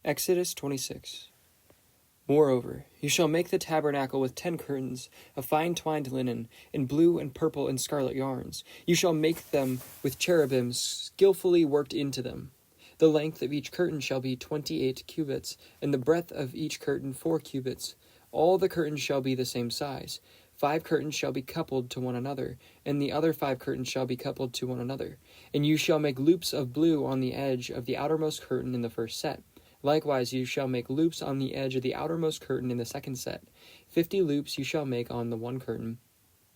Exodus 26. Moreover, you shall make the tabernacle with 10 curtains of fine twined linen, in blue and purple and scarlet yarns. You shall make them with cherubim skillfully worked into them. The length of each curtain shall be 28 cubits, and the breadth of each curtain 4 cubits. All the curtains shall be the same size. 5 curtains shall be coupled to one another, and the other 5 curtains shall be coupled to one another. And you shall make loops of blue on the edge of the outermost curtain in the first set. Likewise, you shall make loops on the edge of the outermost curtain in the second set. 50 loops you shall make on the one curtain,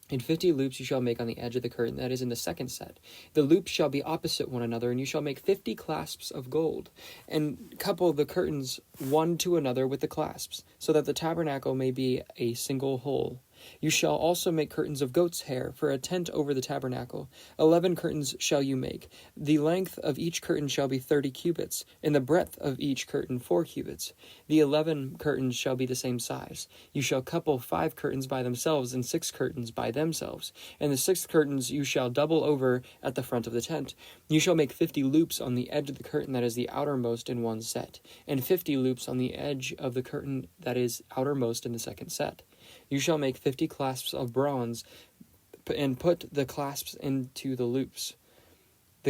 and 50 loops you shall make on the edge of the curtain that is in the second set. The loops shall be opposite one another, and you shall make 50 clasps of gold, and couple the curtains one to another with the clasps, so that the tabernacle may be a single whole. You shall also make curtains of goat's hair for a tent over the tabernacle. 11 curtains shall you make. The length of each curtain shall be 30 cubits, and the breadth of each curtain 4 cubits. The 11 curtains shall be the same size. You shall couple 5 curtains by themselves and 6 curtains by themselves. And the 6 curtains you shall double over at the front of the tent. You shall make 50 loops on the edge of the curtain that is the outermost in one set, and 50 loops on the edge of the curtain that is outermost in the second set. You shall make 50 clasps of bronze, and put the clasps into the loops.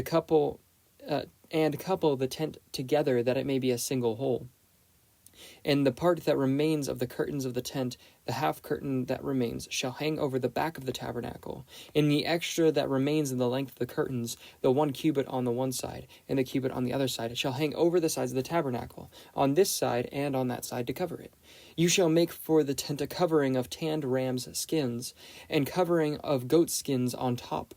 Couple the tent together, that it may be a single whole. And the part that remains of the curtains of the tent, the half curtain that remains, shall hang over the back of the tabernacle. And the extra that remains in the length of the curtains, the 1 cubit on the one side, and the cubit on the other side, it shall hang over the sides of the tabernacle, on this side and on that side, to cover it. You shall make for the tent a covering of tanned rams' skins, and covering of goat skins on top.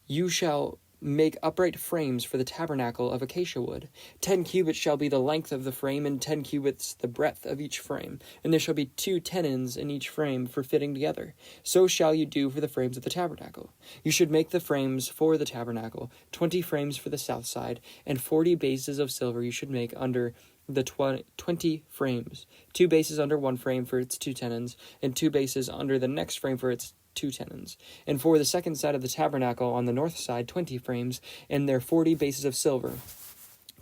You shall make upright frames for the tabernacle of acacia wood. 10 cubits shall be the length of the frame, and 10 cubits the breadth of each frame. And there shall be 2 tenons in each frame for fitting together. So shall you do for the frames of the tabernacle. You should make the frames for the tabernacle, 20 frames for the south side, and 40 bases of silver you should make under the 20 frames. 2 bases under one frame for its 2 tenons, and 2 bases under the next frame for its 2 tenons. And for the second side of the tabernacle on the north side, 20 frames, and their 40 bases of silver.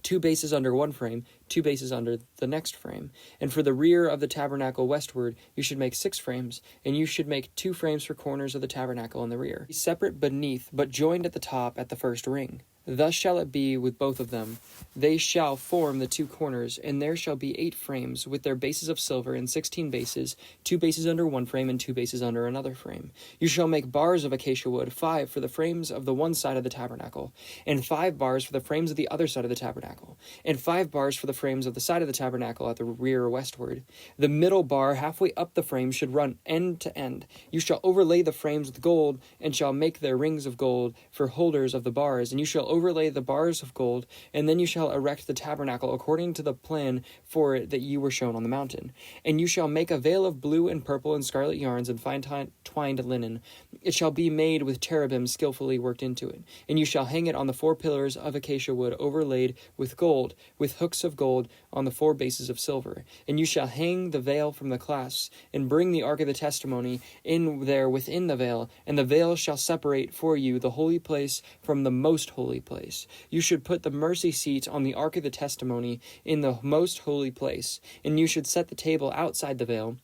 2 bases under one frame, 2 bases under the next frame. And for the rear of the tabernacle westward, you should make 6 frames, and you should make 2 frames for corners of the tabernacle in the rear, separate beneath, but joined at the top at the first ring. Thus shall it be with both of them. They shall form the 2 corners, and there shall be 8 frames, with their bases of silver, and 16 bases, 2 bases under one frame, and 2 bases under another frame. You shall make bars of acacia wood, 5 for the frames of the one side of the tabernacle, and 5 bars for the frames of the other side of the tabernacle, and 5 bars for the frames of the side of the tabernacle at the rear westward. The middle bar halfway up the frame should run end to end. You shall overlay the frames with gold, and shall make their rings of gold for holders of the bars, and you shall overlay the bars of gold, and then you shall erect the tabernacle according to the plan for it that you were shown on the mountain. And you shall make a veil of blue and purple and scarlet yarns and fine twined linen. It shall be made with cherubim skillfully worked into it. And you shall hang it on the 4 pillars of acacia wood overlaid with gold, with hooks of gold on the 4 bases of silver. And you shall hang the veil from the clasps, and bring the ark of the testimony in there within the veil, and the veil shall separate for you the holy place from the most holy place. You should put the mercy seat on the ark of the testimony in the most holy place, and you should set the table outside the veil,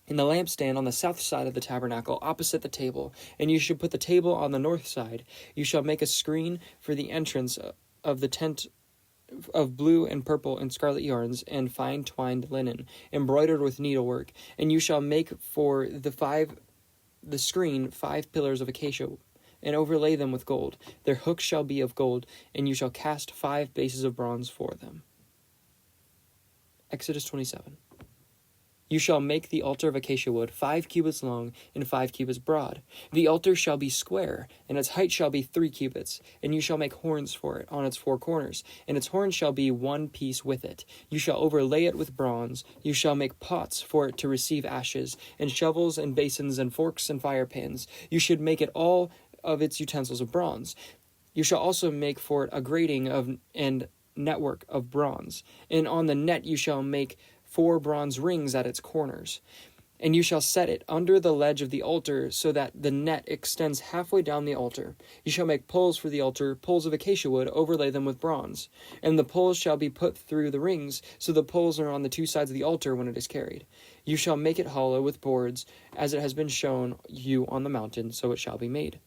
and the lampstand on the south side of the tabernacle opposite the table, and you should put the table on the north side. You shall make a screen for the entrance of the tent of blue and purple and scarlet yarns and fine twined linen, embroidered with needlework. And you shall make for the screen 5 pillars of acacia, and overlay them with gold. Their hooks shall be of gold, and you shall cast 5 bases of bronze for them. Exodus 27. You shall make the altar of acacia wood 5 cubits long and 5 cubits broad. The altar shall be square, and its height shall be 3 cubits. And you shall make horns for it on its 4 corners, and its horns shall be one piece with it. You shall overlay it with bronze. You shall make pots for it to receive ashes, and shovels and basins and forks and fire pans. You should make it all of its utensils of bronze. You shall also make for it a grating and network of bronze, and on the net you shall make 4 bronze rings at its corners. And you shall set it under the ledge of the altar, so that the net extends halfway down the altar. You shall make poles for the altar, poles of acacia wood, overlay them with bronze. And the poles shall be put through the rings, so the poles are on the two sides of the altar when it is carried. You shall make it hollow with boards, as it has been shown you on the mountain, so it shall be made.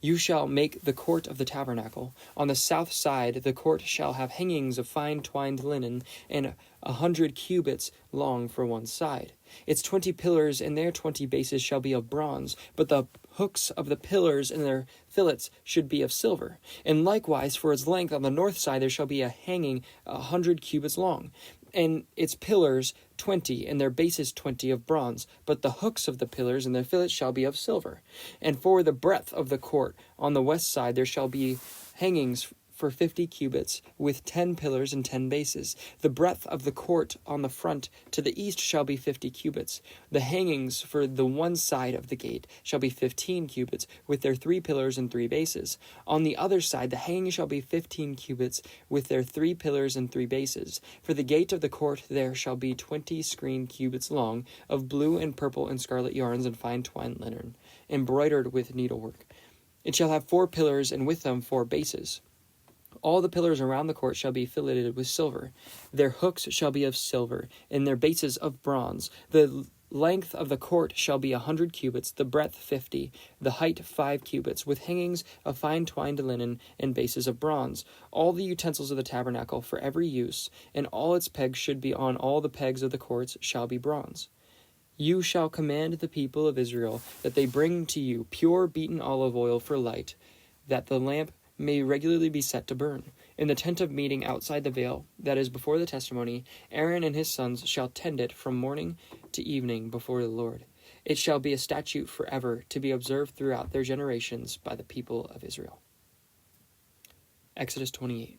You shall make the court of the tabernacle. On the south side the court shall have hangings of fine twined linen, and 100 cubits long for one side. Its 20 pillars and their 20 bases shall be of bronze, but the hooks of the pillars and their fillets should be of silver. And likewise for its length on the north side there shall be a hanging 100 cubits long, and its pillars 20, and their bases 20 of bronze, but the hooks of the pillars and their fillets shall be of silver. And for the breadth of the court on the west side there shall be hangings for 50 cubits, with 10 pillars and 10 bases. The breadth of the court on the front to the east shall be 50 cubits. The hangings for the one side of the gate shall be 15 cubits, with their 3 pillars and 3 bases. On the other side the hangings shall be 15 cubits, with their 3 pillars and 3 bases. For the gate of the court there shall be 20 screen cubits long, of blue and purple and scarlet yarns and fine twined linen, embroidered with needlework. It shall have 4 pillars, and with them 4 bases. All the pillars around the court shall be filleted with silver. Their hooks shall be of silver, and their bases of bronze. The length of the court shall be 100 cubits, the breadth 50, the height 5 cubits, with hangings of fine twined linen and bases of bronze. All the utensils of the tabernacle for every use, and all its pegs should be on all the pegs of the courts, shall be bronze. You shall command the people of Israel that they bring to you pure beaten olive oil for light, that the lamp may regularly be set to burn. In the tent of meeting outside the veil, that is before the testimony, Aaron and his sons shall tend it from morning to evening before the Lord. It shall be a statute forever, to be observed throughout their generations by the people of Israel. Exodus 28.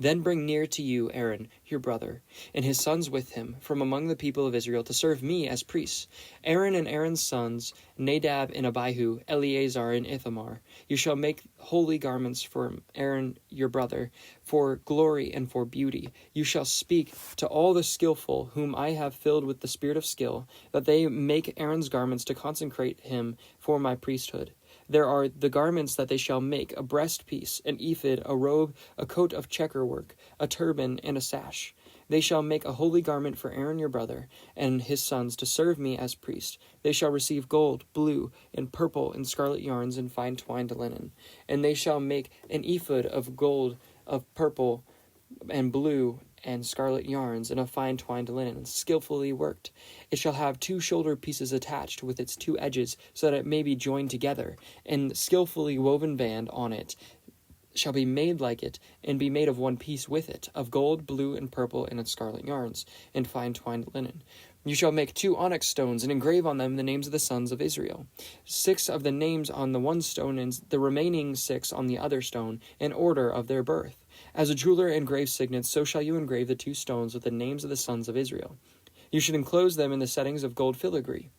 Then bring near to you Aaron, your brother, and his sons with him, from among the people of Israel, to serve me as priests. Aaron and Aaron's sons, Nadab and Abihu, Eleazar and Ithamar. You shall make holy garments for Aaron your brother, for glory and for beauty. You shall speak to all the skillful, whom I have filled with the spirit of skill, that they make Aaron's garments to consecrate him for my priesthood. There are the garments that they shall make: a breastpiece, an ephod, a robe, a coat of checker work, a turban, and a sash. They shall make a holy garment for Aaron your brother and his sons to serve me as priest. They shall receive gold, blue, and purple, and scarlet yarns, and fine twined linen. And they shall make an ephod of gold, of purple, and blue, and scarlet yarns, and of fine twined linen, skillfully worked. It shall have 2 shoulder pieces attached with its 2 edges, so that it may be joined together, and skillfully woven band on it shall be made like it, and be made of one piece with it, of gold, blue, and purple, and of scarlet yarns, and fine twined linen. You shall make 2 onyx stones, and engrave on them the names of the sons of Israel. 6 of the names on the one stone, and the remaining 6 on the other stone, in order of their birth. As a jeweler engraves signets, so shall you engrave the 2 stones with the names of the sons of Israel. You should enclose them in the settings of gold filigree.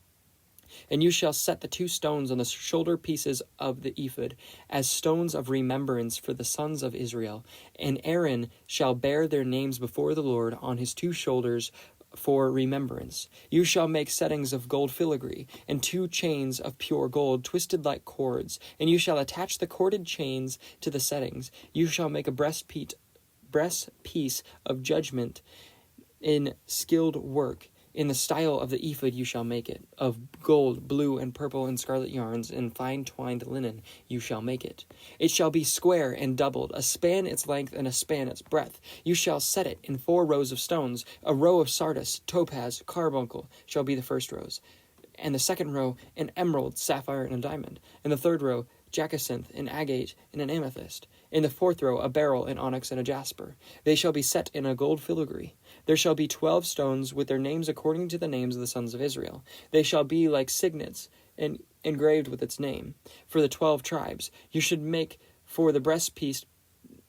And you shall set the 2 stones on the shoulder pieces of the ephod as stones of remembrance for the sons of Israel. And Aaron shall bear their names before the Lord on his 2 shoulders for remembrance. You shall make settings of gold filigree, and 2 chains of pure gold, twisted like cords, and you shall attach the corded chains to the settings. You shall make a breastpiece of judgment in skilled work. In the style of the ephod you shall make it. Of gold, blue, and purple, and scarlet yarns, and fine twined linen you shall make it. It shall be square and doubled, a span its length and a span its breadth. You shall set it in 4 rows of stones. A row of sardius, topaz, carbuncle shall be the first rows, and the second row an emerald, sapphire, and a diamond, and the third row jacinth, an agate, and an amethyst. In the 4th row a beryl, an onyx, and a jasper. They shall be set in a gold filigree. There shall be 12 stones with their names according to the names of the sons of Israel. They shall be like signets, and engraved with its name. For the 12 tribes, you should make for the breastpiece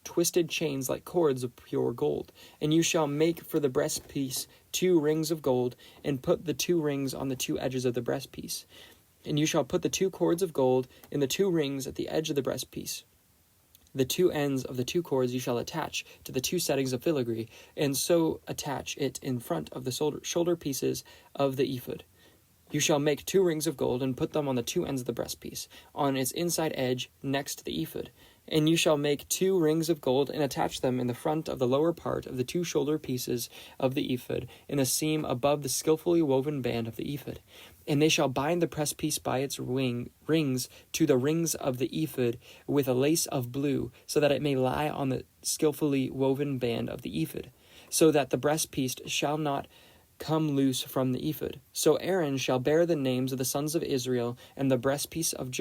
twisted chains like cords of pure gold. And you shall make for the breastpiece 2 rings of gold, and put the 2 rings on the 2 edges of the breastpiece. And you shall put the 2 cords of gold in the 2 rings at the edge of the breastpiece. The two ends of the two cords you shall attach to the two settings of filigree, and so attach it in front of the shoulder pieces of the ephod. You shall make 2 rings of gold, and put them on the 2 ends of the breastpiece, on its inside edge next to the ephod. And you shall make 2 rings of gold, and attach them in the front of the lower part of the 2 shoulder pieces of the ephod, in a seam above the skillfully woven band of the ephod. And they shall bind the breastpiece by its rings to the rings of the ephod with a lace of blue, so that it may lie on the skillfully woven band of the ephod, so that the breastpiece shall not come loose from the ephod. So Aaron shall bear the names of the sons of Israel and the breastpiece of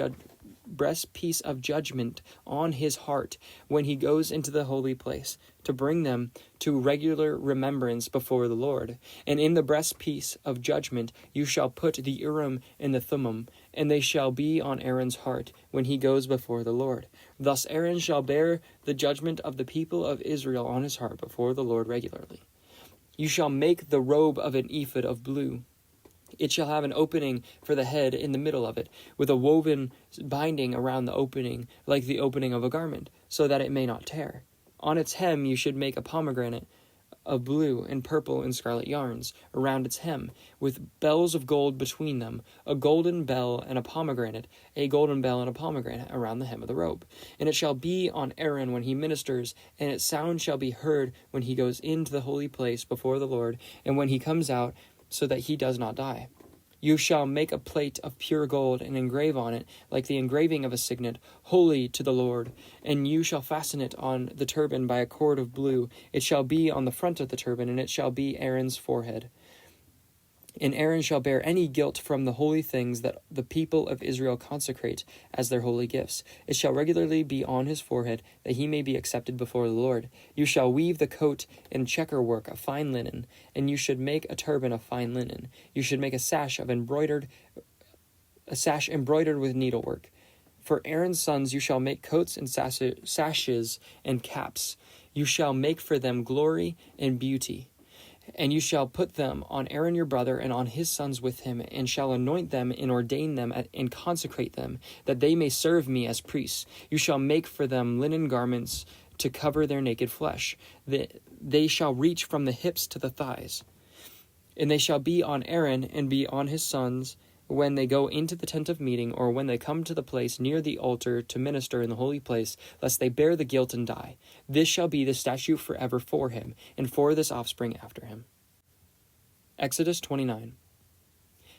judgment on his heart when he goes into the holy place, to bring them to regular remembrance before the Lord. And in the breastpiece of judgment you shall put the Urim and the Thummim, and they shall be on Aaron's heart when he goes before the Lord. Thus Aaron shall bear the judgment of the people of Israel on his heart before the Lord regularly. You shall make the robe of an ephod of blue. It shall have an opening for the head in the middle of it, with a woven binding around the opening, like the opening of a garment, so that it may not tear. On its hem you should make a pomegranate of blue and purple and scarlet yarns around its hem, with bells of gold between them, a golden bell and a pomegranate around the hem of the robe. And it shall be on Aaron when he ministers, and its sound shall be heard when he goes into the holy place before the Lord, and when he comes out, so that he does not die. You shall make a plate of pure gold, and engrave on it, like the engraving of a signet, holy to the Lord. And you shall fasten it on the turban by a cord of blue. It shall be on the front of the turban, and it shall be Aaron's forehead. And Aaron shall bear any guilt from the holy things that the people of Israel consecrate as their holy gifts. It shall regularly be on his forehead, that he may be accepted before the Lord. You shall weave the coat in checker work of fine linen, and you should make a turban of fine linen. You should make a sash embroidered with needlework. For Aaron's sons you shall make coats and sashes and caps. You shall make for them glory and beauty. And you shall put them on Aaron your brother and on his sons with him, and shall anoint them and ordain them and consecrate them, that they may serve me as priests. You shall make for them linen garments to cover their naked flesh. They shall reach from the hips to the thighs. And they shall be on Aaron and be on his sons when they go into the tent of meeting, or when they come to the place near the altar to minister in the holy place, lest they bear the guilt and die. This shall be the statute forever for him, and for this offspring after him. Exodus 29.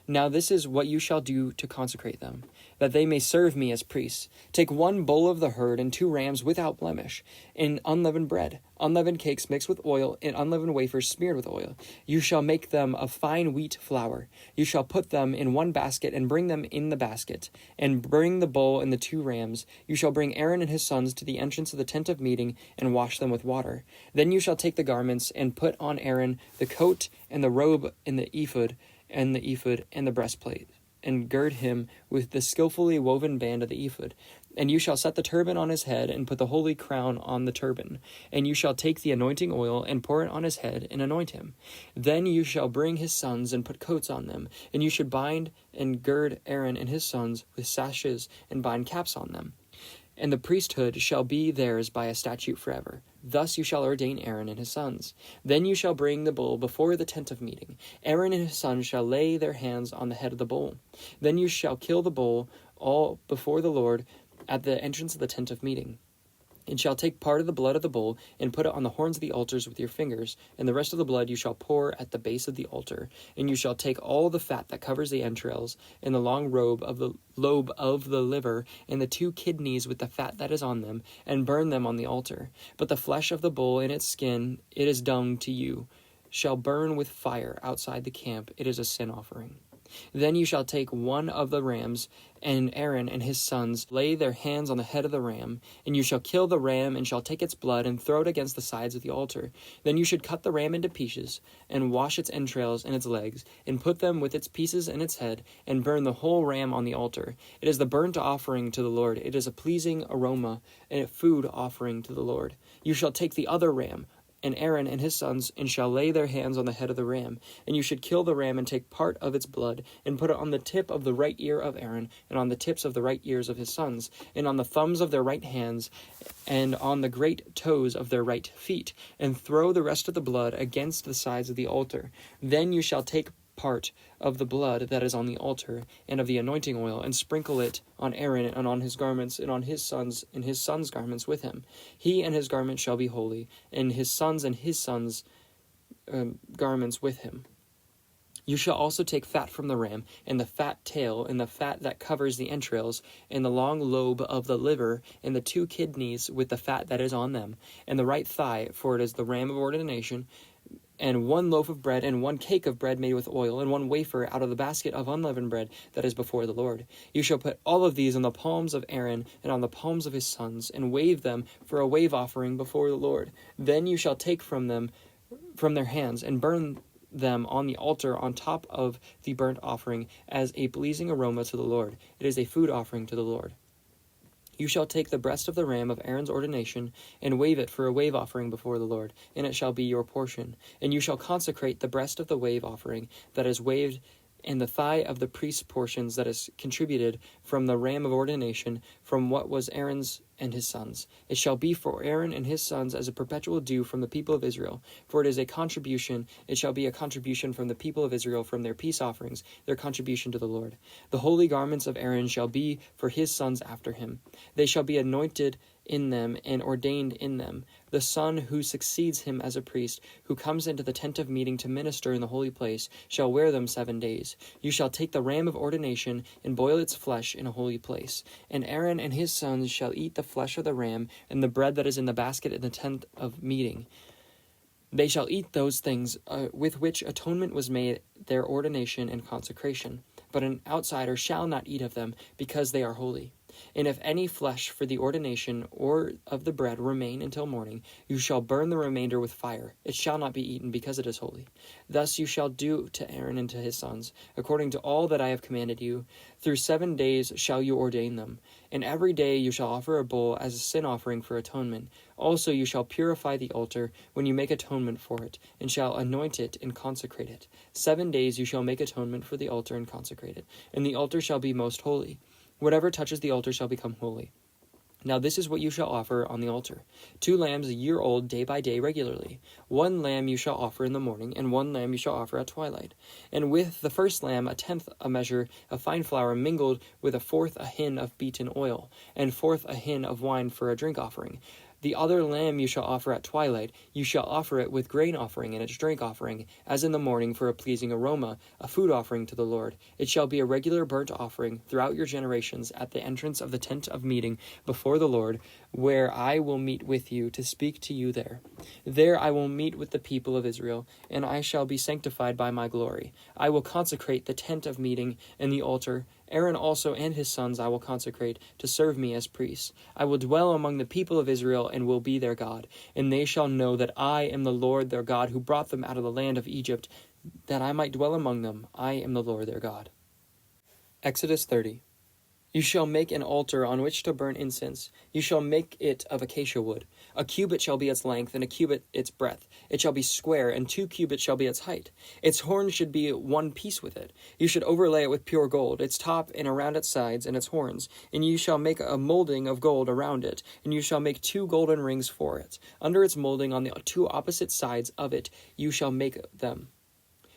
Now this is what you shall do to consecrate them, that they may serve me as priests. Take 1 bull of the herd and 2 rams without blemish, and unleavened bread, unleavened cakes mixed with oil, and unleavened wafers smeared with oil. You shall make them of fine wheat flour. You shall put them in 1 basket, and bring them in the basket, and bring the bull and the 2 rams. You shall bring Aaron and his sons to the entrance of the tent of meeting, and wash them with water. Then you shall take the garments, and put on Aaron the coat and the robe and the ephod, and the breastplate, and gird him with the skillfully woven band of the ephod. And you shall set the turban on his head, and put the holy crown on the turban. And you shall take the anointing oil, and pour it on his head, and anoint him. Then you shall bring his sons, and put coats on them. And you should bind and gird Aaron and his sons with sashes, and bind caps on them. And the priesthood shall be theirs by a statute forever. Thus you shall ordain Aaron and his sons. Then you shall bring the bull before the tent of meeting. Aaron and his sons shall lay their hands on the head of the bull. Then you shall kill the bull all before the Lord at the entrance of the tent of meeting. And shall take part of the blood of the bull, and put it on the horns of the altars with your fingers, and the rest of the blood you shall pour at the base of the altar. And you shall take all the fat that covers the entrails, and the long lobe of the liver, and the 2 kidneys with the fat that is on them, and burn them on the altar. But the flesh of the bull and its skin, it is dung to you, shall burn with fire outside the camp. It is a sin offering. Then you shall take 1 of the rams, and Aaron and his sons lay their hands on the head of the ram, and you shall kill the ram, and shall take its blood, and throw it against the sides of the altar. Then you should cut the ram into pieces, and wash its entrails and its legs, and put them with its pieces and its head, and burn the whole ram on the altar. It is the burnt offering to the Lord. It is a pleasing aroma, and a food offering to the Lord. You shall take the other ram, and Aaron and his sons, and shall lay their hands on the head of the ram. And you should kill the ram and take part of its blood, and put it on the tip of the right ear of Aaron, and on the tips of the right ears of his sons, and on the thumbs of their right hands, and on the great toes of their right feet, and throw the rest of the blood against the sides of the altar. Then you shall take part of the blood that is on the altar, and of the anointing oil, and sprinkle it on Aaron and on his garments, and on his sons and his sons' garments with him. He and his garment shall be holy, and his sons' garments with him. You shall also take fat from the ram, and the fat tail, and the fat that covers the entrails, and the long lobe of the liver, and the 2 kidneys with the fat that is on them, and the right thigh, for it is the ram of ordination, and 1 loaf of bread, and 1 cake of bread made with oil, and 1 wafer out of the basket of unleavened bread that is before the Lord. You shall put all of these on the palms of Aaron, and on the palms of his sons, and wave them for a wave offering before the Lord. Then you shall take from their hands, and burn them on the altar on top of the burnt offering as a pleasing aroma to the Lord. It is a food offering to the Lord. You shall take the breast of the ram of Aaron's ordination, and wave it for a wave offering before the Lord, and it shall be your portion. And you shall consecrate the breast of the wave offering that is waved, and the thigh of the priest's portions that is contributed from the ram of ordination, from what was Aaron's and his sons. It shall be for Aaron and his sons as a perpetual due from the people of Israel, for it is a contribution. It shall be a contribution from the people of Israel from their peace offerings, their contribution to the Lord. The holy garments of Aaron shall be for his sons after him. They shall be anointed in them and ordained in them. The son who succeeds him as a priest, who comes into the tent of meeting to minister in the holy place, shall wear them 7 days. You shall take the ram of ordination and boil its flesh in a holy place. And Aaron and his sons shall eat the flesh of the ram and the bread that is in the basket in the tent of meeting. They shall eat those things with which atonement was made, their ordination and consecration. But an outsider shall not eat of them, because they are holy. And if any flesh for the ordination or of the bread remain until morning, you shall burn the remainder with fire. It shall not be eaten, because it is holy. Thus you shall do to Aaron and to his sons, according to all that I have commanded you. Through 7 days shall you ordain them. And every day you shall offer a bull as a sin offering for atonement. Also you shall purify the altar when you make atonement for it, and shall anoint it and consecrate it. 7 days you shall make atonement for the altar and consecrate it, and the altar shall be most holy. Whatever touches the altar shall become holy. Now this is what you shall offer on the altar: 2 lambs a year old, day by day, regularly. 1 lamb you shall offer in the morning, and 1 lamb you shall offer at twilight. And with the first lamb 1/10 a measure of fine flour mingled with 1/4 a hin of beaten oil, and 1/4 a hin of wine for a drink offering. The other lamb you shall offer at twilight. You shall offer it with grain offering and its drink offering, as in the morning, for a pleasing aroma, a food offering to the Lord. It shall be a regular burnt offering throughout your generations at the entrance of the tent of meeting before the Lord, where I will meet with you to speak to you there. There I will meet with the people of Israel, and I shall be sanctified by my glory. I will consecrate the tent of meeting and the altar. Aaron also and his sons I will consecrate to serve me as priests. I will dwell among the people of Israel and will be their God. And they shall know that I am the Lord their God, who brought them out of the land of Egypt, that I might dwell among them. I am the Lord their God. Exodus 30. You shall make an altar on which to burn incense. You shall make it of acacia wood. A cubit shall be its length, and a cubit its breadth. It shall be square, and 2 cubits shall be its height. Its horns should be one piece with it. You should overlay it with pure gold, its top and around its sides and its horns. And you shall make a molding of gold around it, and you shall make 2 golden rings for it. Under its molding on the 2 opposite sides of it you shall make them,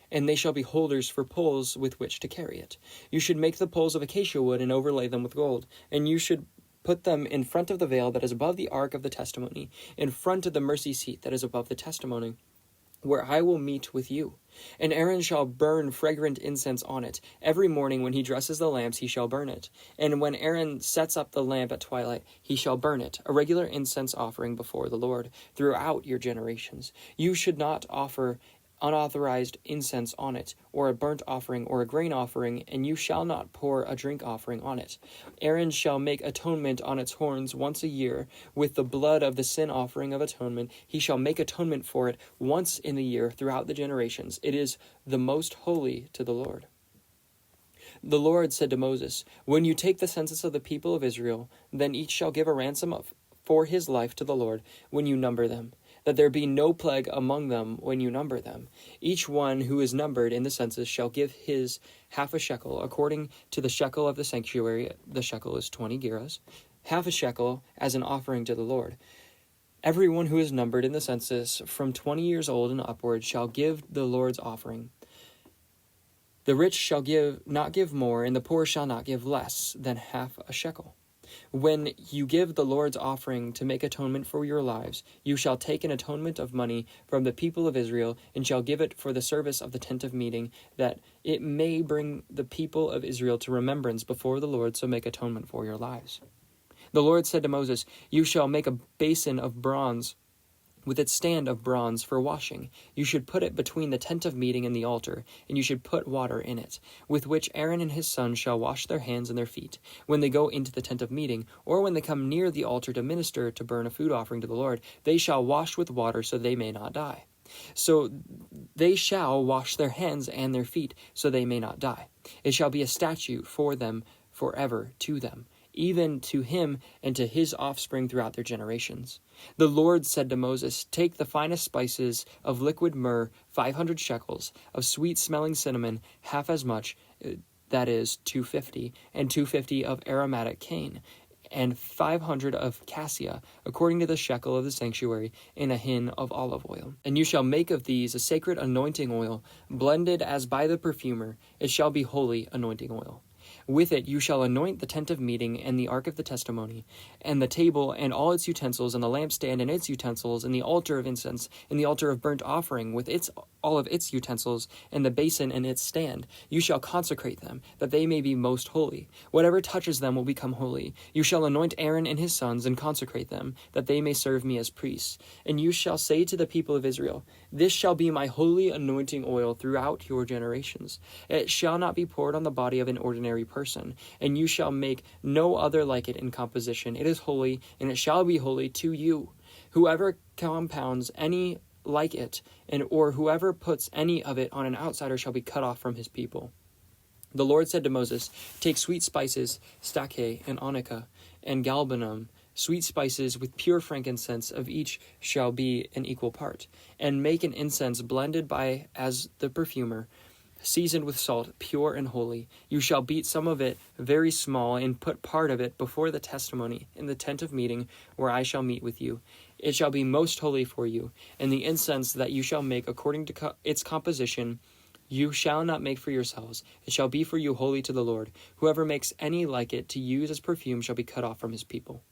and they shall be holders for poles with which to carry it. You should make the poles of acacia wood and overlay them with gold, and you should put them in front of the veil that is above the ark of the testimony, in front of the mercy seat that is above the testimony, where I will meet with you. And Aaron shall burn fragrant incense on it. Every morning when he dresses the lamps, he shall burn it. And when Aaron sets up the lamp at twilight, he shall burn it, a regular incense offering before the Lord throughout your generations. You should not offer unauthorized incense on it, or a burnt offering, or a grain offering, and you shall not pour a drink offering on it. Aaron shall make atonement on its horns once a year with the blood of the sin offering of atonement. He shall make atonement for it once in the year throughout the generations. It is the most holy to the Lord. The Lord said to Moses, when you take the census of the people of Israel, then each shall give a ransom for his life to the Lord when you number them. that there be no plague among them when you number them. Each one who is numbered in the census shall give his half a shekel, according to the shekel of the sanctuary. The shekel is 20 gerahs, half a shekel as an offering to the Lord. Everyone who is numbered in the census from 20 years old and upward shall give the Lord's offering. The rich shall not give more, and the poor shall not give less than half a shekel. When you give the Lord's offering to make atonement for your lives, you shall take an atonement of money from the people of Israel, and shall give it for the service of the tent of meeting, that it may bring the people of Israel to remembrance before the Lord, so make atonement for your lives. The Lord said to Moses, You shall make a basin of bronze with its stand of bronze for washing. You should put it between the tent of meeting and the altar, and you should put water in it, with which Aaron and his sons shall wash their hands and their feet, when they go into the tent of meeting, or when they come near the altar to minister to burn a food offering to the Lord. They shall wash with water, so they may not die. So they shall wash their hands and their feet, so they may not die. It shall be a statute for them forever to them, even to him and to his offspring throughout their generations. The Lord said to Moses, Take the finest spices of liquid myrrh, 500 shekels, of sweet-smelling cinnamon, half as much, that is, 250, and 250 of aromatic cane, and 500 of cassia, according to the shekel of the sanctuary, and a hin of olive oil. And you shall make of these a sacred anointing oil, blended as by the perfumer. It shall be holy anointing oil. With it you shall anoint the tent of meeting and the ark of the testimony, and the table and all its utensils, and the lampstand and its utensils, and the altar of incense, and the altar of burnt offering with all of its utensils, and the basin and its stand. You shall consecrate them, that they may be most holy. Whatever touches them will become holy. You shall anoint Aaron and his sons, and consecrate them, that they may serve me as priests. And you shall say to the people of Israel, This shall be my holy anointing oil throughout your generations. It shall not be poured on the body of an ordinary person, and you shall make no other like it in composition. It is holy, and it shall be holy to you. Whoever compounds any like it, or whoever puts any of it on an outsider shall be cut off from his people. The Lord said to Moses, Take sweet spices, stacte, and onycha, and galbanum, sweet spices with pure frankincense, of each shall be an equal part, and make an incense blended by as the perfumer, seasoned with salt, pure and holy. You shall beat some of it very small, and put part of it before the testimony in the tent of meeting, where I shall meet with you. It shall be most holy for you. And the incense that you shall make according to its composition, you shall not make for yourselves. It shall be for you holy to the Lord. Whoever makes any like it to use as perfume shall be cut off from his people.